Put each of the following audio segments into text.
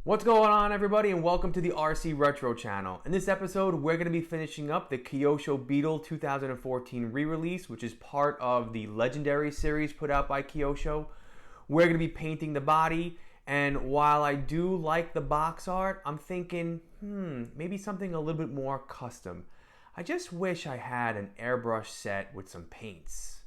What's going on, everybody, and welcome to the RC Retro channel. In this episode, we're going to be finishing up the Kyosho Beetle 2014 re-release, which is part of the Legendary series put out by Kyosho. We're going to be painting the body, and while I do like the box art, I'm thinking, maybe something a little bit more custom. I just wish I had an airbrush set with some paints.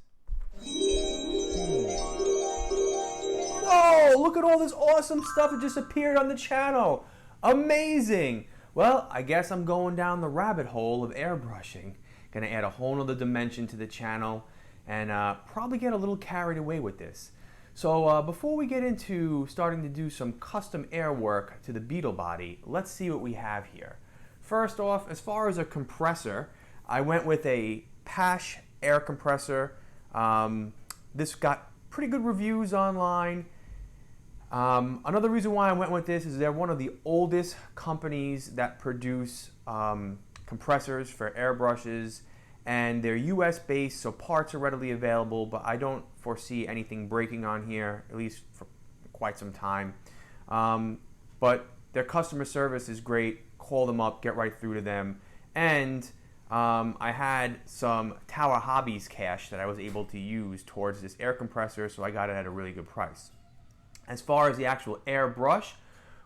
Oh, look at all this awesome stuff that just appeared on the channel. Amazing. Well, I guess I'm going down the rabbit hole of airbrushing. Gonna add a whole nother dimension to the channel and probably get a little carried away with this. So before we get into starting to do some custom air work to the Beetle body, let's see what we have here. First off, as far as a compressor, I went with a Pash air compressor. This got pretty good reviews online. Another reason why I went with this is they're one of the oldest companies that produce compressors for airbrushes, and they're US based, so parts are readily available, but I don't foresee anything breaking on here, at least for quite some time. But their customer service is great. Call them up, get right through to them. And I had some Tower Hobbies cash that I was able to use towards this air compressor, so I got it at a really good price. As far as the actual airbrush,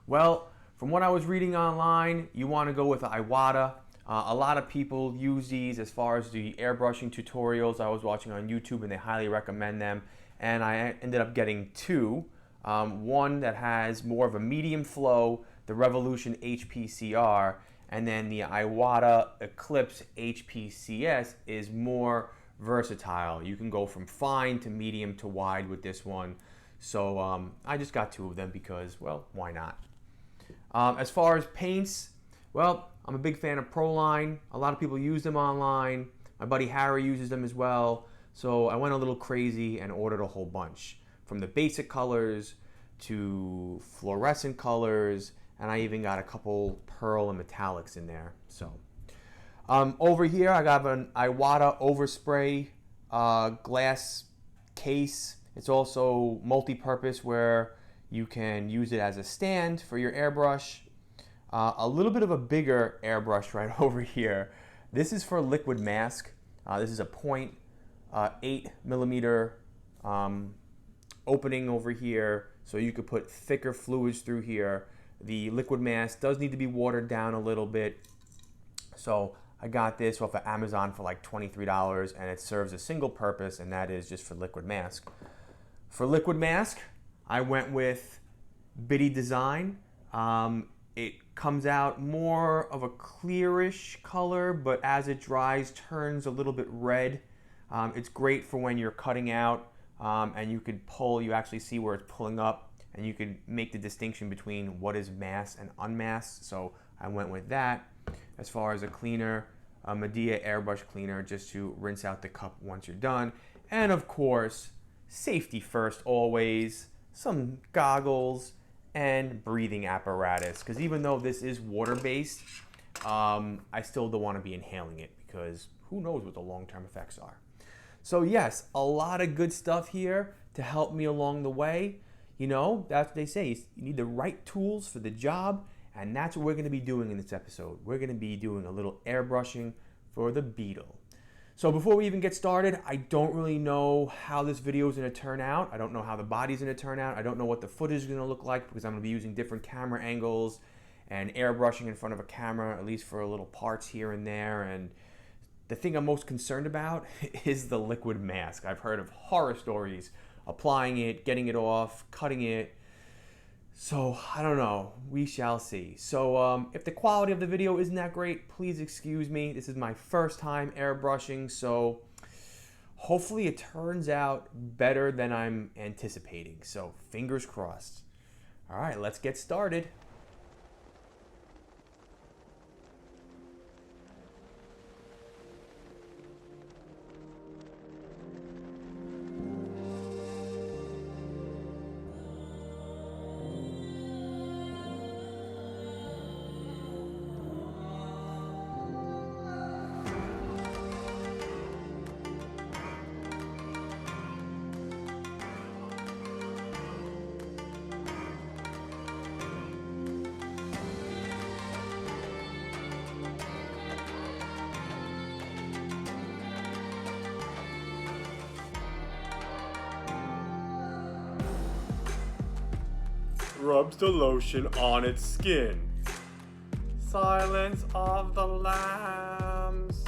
well, from what I was reading online, you want to go with the Iwata. A lot of people use these as far as the airbrushing tutorials I was watching on YouTube, and they highly recommend them. And I ended up getting two. One that has more of a medium flow, the Revolution HPCR, and then the Iwata Eclipse HPCS is more versatile. You can go from fine to medium to wide with this one. So I just got two of them because, well, why not? As far as paints, well, I'm a big fan of Proline. A lot of people use them online. My buddy Harry uses them as well. So I went a little crazy and ordered a whole bunch. From the basic colors to fluorescent colors, and I even got a couple pearl and metallics in there. So over here I got an Iwata Overspray glass case. It's also multi-purpose where you can use it as a stand for your airbrush. A little bit of a bigger airbrush right over here. This is for liquid mask. This is a 0.8 millimeter opening over here, so you could put thicker fluids through here. The liquid mask does need to be watered down a little bit. So I got this off of Amazon for like $23, and it serves a single purpose, and that is just for liquid mask. For liquid mask, I went with Bitty Design. It comes out more of a clearish color, but as it dries, turns a little bit red. It's great for when you're cutting out, and you could pull, you actually see where it's pulling up, and you could make the distinction between what is masked and unmasked. So I went with that. As far as a cleaner, a Medea airbrush cleaner, just to rinse out the cup once you're done. And of course, safety first always, some goggles and breathing apparatus, because even though this is water-based, I still don't want to be inhaling it because who knows what the long-term effects are. So yes, a lot of good stuff here to help me along the way. You know, that's what they say, you need the right tools for the job, and that's what we're going to be doing in this episode. We're going to be doing a little airbrushing for the Beetle. So before we even get started, I don't really know how this video is going to turn out. I don't know how the body's going to turn out. I don't know what the footage is going to look like because I'm going to be using different camera angles and airbrushing in front of a camera, at least for little parts here and there. And the thing I'm most concerned about is the liquid mask. I've heard of horror stories, applying it, getting it off, cutting it. So I don't know, we shall see. So if the quality of the video isn't that great, please excuse me. This is my first time airbrushing, so hopefully it turns out better than I'm anticipating. So fingers crossed. All right, let's get started. rubs the lotion on its skin. Silence of the Lambs.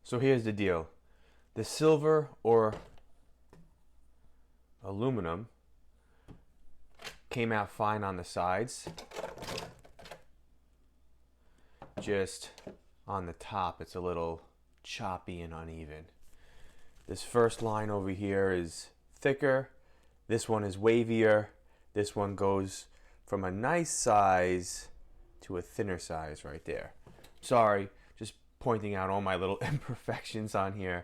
So here's the deal. The silver or aluminum came out fine on the sides. Just on the top, it's a little choppy and uneven. This first line over here is thicker. This one is wavier. This one goes from a nice size to a thinner size right there. Sorry, just pointing out all my little imperfections on here,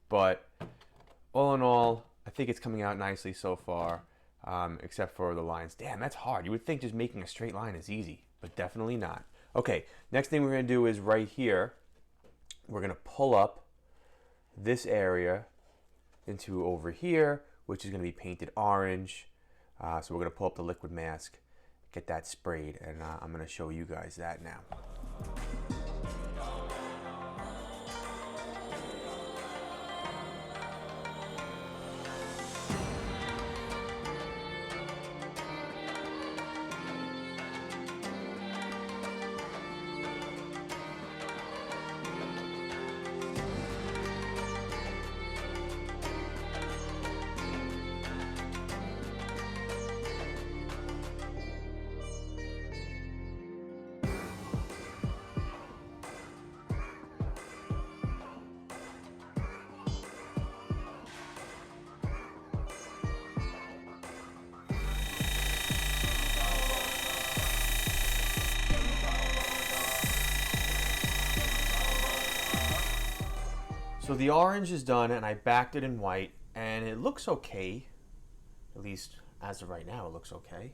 but all in all, I think it's coming out nicely so far, except for the lines. Damn, that's hard. You would think just making a straight line is easy, but definitely not. Okay, next thing we're gonna do is right here, we're gonna pull up this area into over here, which is gonna be painted orange. So we're gonna pull up the liquid mask, get that sprayed, and I'm gonna show you guys that now. So the orange is done and I backed it in white and it looks okay. At least as of right now, it looks okay.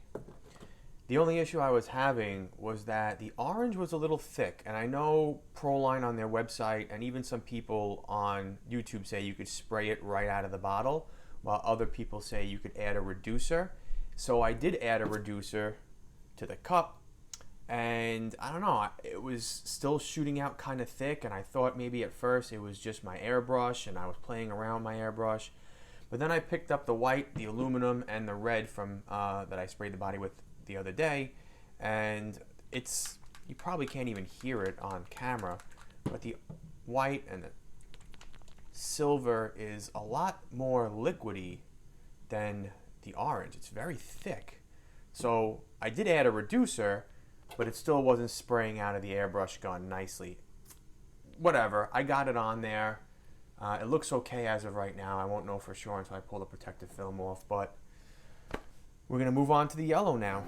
The only issue I was having was that the orange was a little thick, and I know Proline on their website and even some people on YouTube say you could spray it right out of the bottle, while other people say you could add a reducer. So I did add a reducer to the cup, and I don't know, it was still shooting out kind of thick, and I thought maybe at first it was just my airbrush and I was playing around my airbrush. But then I picked up the white, the aluminum, and the red from that I sprayed the body with the other day, and you probably can't even hear it on camera, but the white and the silver is a lot more liquidy than the orange. It's very thick. So I did add a reducer, but it still wasn't spraying out of the airbrush gun nicely. Whatever, I got it on there. It looks okay as of right now. I won't know for sure until I pull the protective film off, but we're gonna move on to the yellow now.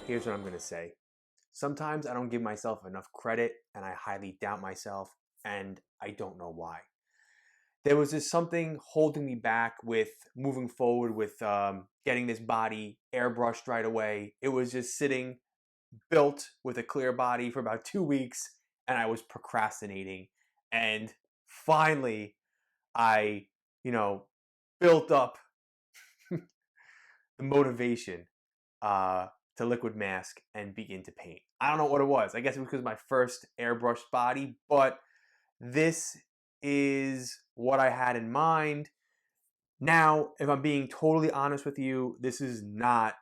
Here's what I'm going to say. Sometimes I don't give myself enough credit and I highly doubt myself, and I don't know why. There was just something holding me back with moving forward with getting this body airbrushed right away. It was just sitting built with a clear body for about 2 weeks, and I was procrastinating. And finally, I, built up the motivation to to liquid mask and begin to paint. I don't know what it was. I guess it was because of my first airbrushed body, but this is what I had in mind. Now, if I'm being totally honest with you, this is not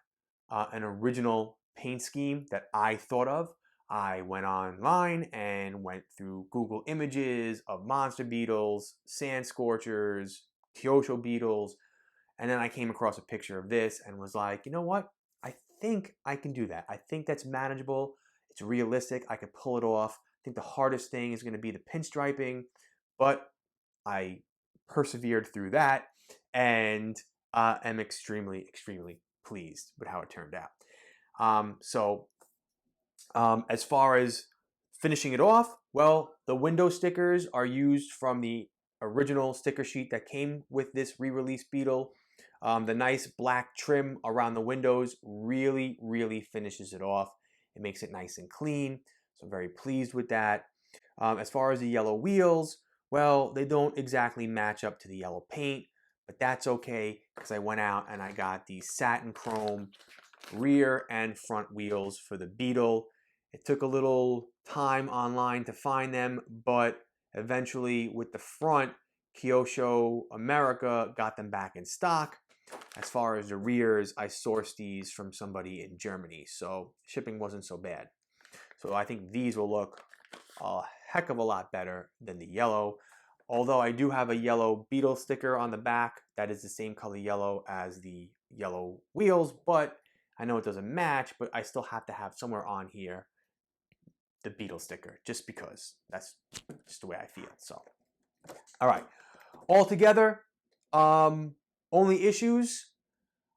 an original paint scheme that I thought of. I went online and went through Google images of monster beetles, sand scorchers, Kyosho beetles, and then I came across a picture of this and was like, you know what? I think I can do that. I think that's manageable. It's realistic. I can pull it off. I think the hardest thing is going to be the pinstriping, but I persevered through that and am extremely, extremely pleased with how it turned out. As far as finishing it off, well, the window stickers are used from the original sticker sheet that came with this re-release Beetle. The nice black trim around the windows really, really finishes it off. It makes it nice and clean, so I'm very pleased with that. As far as the yellow wheels, well, they don't exactly match up to the yellow paint, but that's okay because I went out and I got these satin chrome rear and front wheels for the Beetle. It took a little time online to find them, but eventually with the front, Kyosho America got them back in stock. As far as the rears, I sourced these from somebody in Germany, so shipping wasn't so bad. So I think these will look a heck of a lot better than the yellow. Although I do have a yellow Beetle sticker on the back that is the same color yellow as the yellow wheels, but I know it doesn't match, but I still have to have somewhere on here the Beetle sticker, just because that's just the way I feel. So, all right, all together, only issues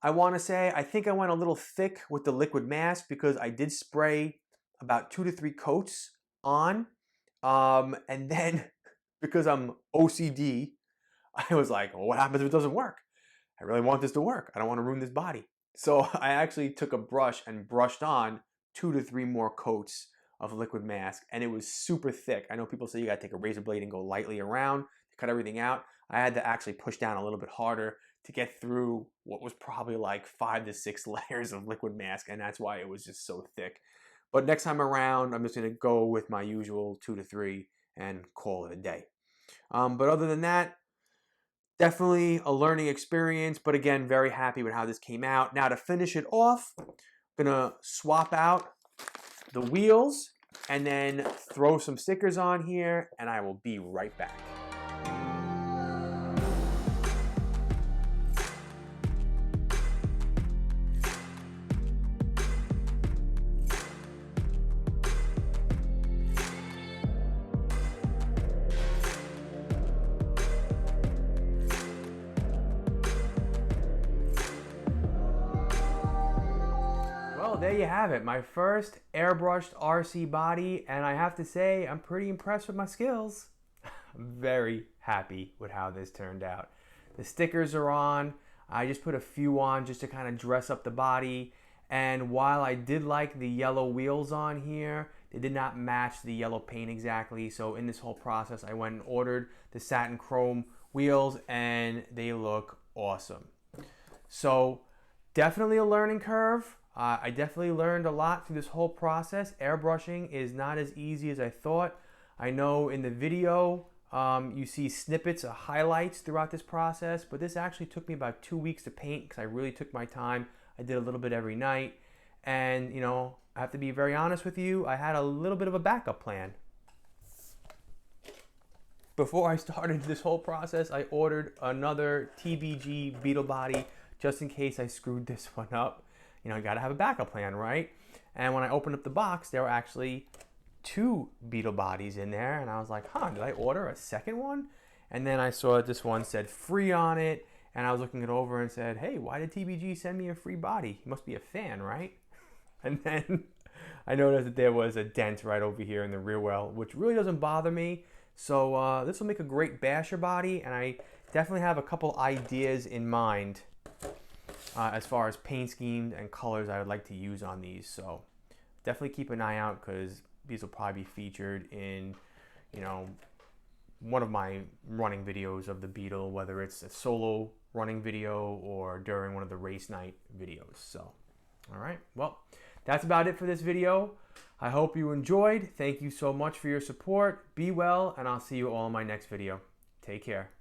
I want to say, I think I went a little thick with the liquid mask because I did spray about 2 to 3 coats on, and then because I'm OCD, I was like, well, what happens if it doesn't work? I really want this to work. I don't want to ruin this body. So I actually took a brush and brushed on 2 to 3 more coats of liquid mask, and it was super thick. I know people say you gotta take a razor blade and go lightly around to cut everything out. I had to actually push down a little bit harder to get through what was probably like 5 to 6 layers of liquid mask, and that's why it was just so thick. But next time around, I'm just gonna go with my usual 2 to 3 and call it a day. But other than that, definitely a learning experience, but again, very happy with how this came out. Now to finish it off, I'm gonna swap out the wheels and then throw some stickers on here, and I will be right back. Well, there you have it, my first airbrushed RC body, and I have to say I'm pretty impressed with my skills. I'm very happy with how this turned out. The stickers are on. I just put a few on just to kind of dress up the body, and while I did like the yellow wheels on here, they did not match the yellow paint exactly, so in this whole process I went and ordered the satin chrome wheels, and they look awesome. So definitely a learning curve. I definitely learned a lot through this whole process. Airbrushing is not as easy as I thought. I know in the video you see snippets of highlights throughout this process, but this actually took me about 2 weeks to paint because I really took my time. I did a little bit every night, and you know, I have to be very honest with you, I had a little bit of a backup plan. Before I started this whole process, I ordered another TBG Beetle body just in case I screwed this one up. You know, you gotta have a backup plan, right? And when I opened up the box, there were actually 2 Beetle bodies in there, and I was like, huh, did I order a second one? And then I saw that this one said free on it, and I was looking it over and said, hey, why did TBG send me a free body? He must be a fan, right? And then I noticed that there was a dent right over here in the rear well, which really doesn't bother me. So this will make a great basher body, and I definitely have a couple ideas in mind as far as paint schemes and colors I would like to use on these. So definitely keep an eye out because these will probably be featured in, you know, one of my running videos of the Beetle, whether it's a solo running video or during one of the race night videos. So, all right, well, that's about it for this video. I hope you enjoyed. Thank you so much for your support. Be well, and I'll see you all in my next video. Take care.